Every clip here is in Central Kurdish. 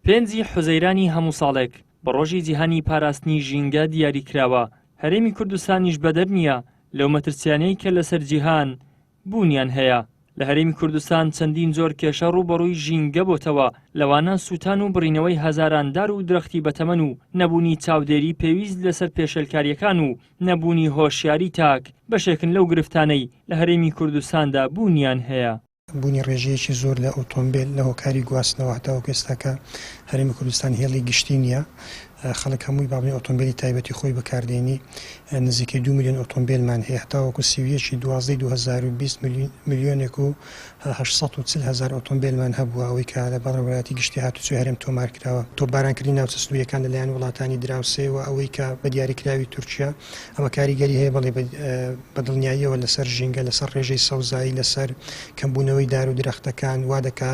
پێنجی حوزەیرانی هەموو ساڵێک بە ڕۆژی جیهانی پاراستنی ژینگە دیاریکراوە. هەرێمی کوردستانیش بەدەر نییە لەو مەترسیانەی کە لەسەر جیهان بوونیان هەیە. لە هەرێمی کوردستان چەندین جۆر کێشە ڕوبەڕووی ژینگە بۆتەوە، لەوانە سووتان و بڕینەوەی هەزاران دار و درەختی بەتەمەن و نەبوونی چاودێری پێویست لەسەر پێشێلکاریەکان و نەبوونی هۆشیاری تاک بەشێکن لەو گرفتانەی لە هەرێمی کوردستاندا بوونیان هەیە. بوونی ڕێژەیەکی زۆر لە ئۆتۆمبیل لە هۆکاری گواستنەوە هەتاوە ئێستاکە هەرێمی کوردستان هێڵی گشتی نییە. خەڵک هەمووی باڵی ئۆتۆمبیلی تایبەتی خۆی بەکاردێنی نزیکەی 2 میلیۆن ئۆتۆمبیلمان هەیە، هەتاوەکو سیویەکی 2020 میلیۆنێک و 840 هزار ئۆتۆمبیلمان هەبووە، ئەوەی کە لە بەڕێوەبەتی گشتی هاتوچۆی هەرێم تۆمار کراوە. تۆپبارانکردنی ناوچە سنووریەکان لەلایەن وڵاتانی دراوسێەوە، ئەوەی کە بە دیاریکراوی تورکیا ئەمە کاریگەری هەیە بەڵێ بەدڵنیاییەوە لەسەر ژینگە، لەسەر ڕێژەی سەوزایی، لەسەر کەمبوونەوەی دار و درەختەکان وا دەکا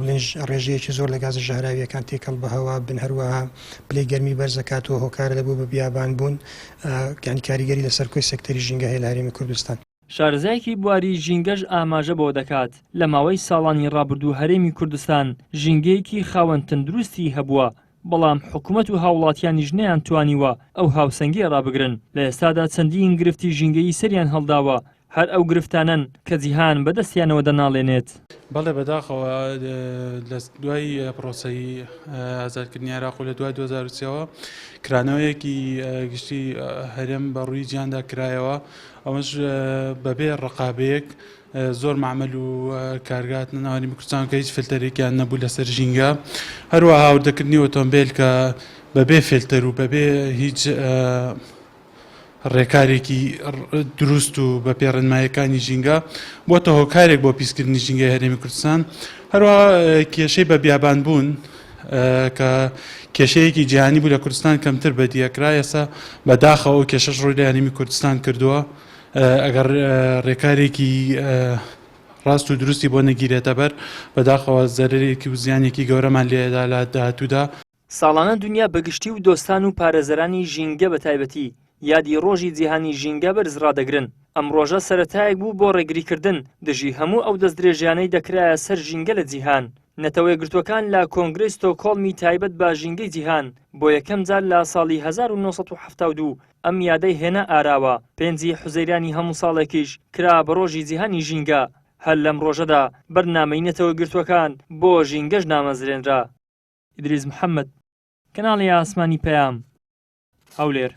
بڵێن ڕێژەیەکی زۆر لە گازە ژەهراویەکان تێکەڵ بە هەوا بن، هەروەها پلەی گەرمی بەرزەکاتەوە هۆکارە لەبوو بە بیابان بوون. یعنی کاریگەری لەسەر کۆی سەکتەری ژینگە هەیە لە هەرێمی کوردستان. شارەزایەکی بواری ژینگەش ئاماژە بۆ دەکات لە ماوەی ساڵانی ڕابردوو هەرێمی کوردستان ژینگەیەکی خاوەن تەندروستی هەبووە، بەڵام حکوومەت و هاوڵاتیانیش نەیانتوانیوە ئەو هاوسەنگیە ڕابگرن. لە ئێستادا چەندین گرفتی ژینگەیی سەریان هەڵداوە، هەر ئەو گرفتانن کە جیهان بەدەستیانەوە دەناڵێنێت. بەڵێ بەداخەوە لە دوای پرۆسەی ئازادکردنی عێراق و لە دوای 2023ەوە کرانەوەیەکی گشتی هەرێم بە ڕووی گیاندا کرایەوە، ئەوەش بەبێ ڕقابەیەک زۆر معمەل و کارگات ناوانی کوردستان کە هیچ فلتەرێکیان نەبوو لەسەر ژینگە، هەروەها هاوردەکردنی ئۆتۆمبیل کە بەبێ فلتەر و بەبێ هیچ ڕێکارێکی دروست و بە پێڕنمایەکانی ژینگە بۆتە هۆکارێک بۆ پیسکردنی ژینگەی هەرێمی کوردستان. هەروەها کێشەی بە بیابان بوون کە کێشەیەکی جیهانی بوو لە کوردستان کەمتر بەدیەکرا، ئێستا بەداخەوە کێشەش ڕووی لە هەرێمی کوردستان کردووە. ئەگەر ڕێکارێکی ڕاست و دروستی بۆ نەگیرێتە بەر، بەداخەوە زەرێکی و زیانێکی گەورەمان لێدا لە داهاتوودا. ساڵانە دنیا بەگشتی و دۆستان و پارێزەرانی ژینگە بە تایبەتی یادی ڕۆژی جیهانی ژینگە بەرز ڕادەگرن. ئەم ڕۆژە سەرەتایەک بوو بۆ ڕێگریکردن دژی هەموو ئەو دەستدرێژیانەی دەکرایە سەر ژینگە لە جیهان. نەتەوە یەکگرتووەکان لە کۆنگرەی ستۆکهۆڵمی تایبەت بە ژینگەی جیهان بۆ یەکەم جار لە ساڵی 1972 ئەم یادەی هێنا ئاراوە. پێنجی حوزەیرانی هەموو ساڵێکیش کرا بە ڕۆژی جیهانی ژینگە. هەر لەم ڕۆژەدا بەرنامەی نەتەوە یەکگرتووەکان بۆ ژینگەش نامەزرێنرا. ئیدریس محەممەد، کەناڵی ئاسمانی پەیام، هەولێر.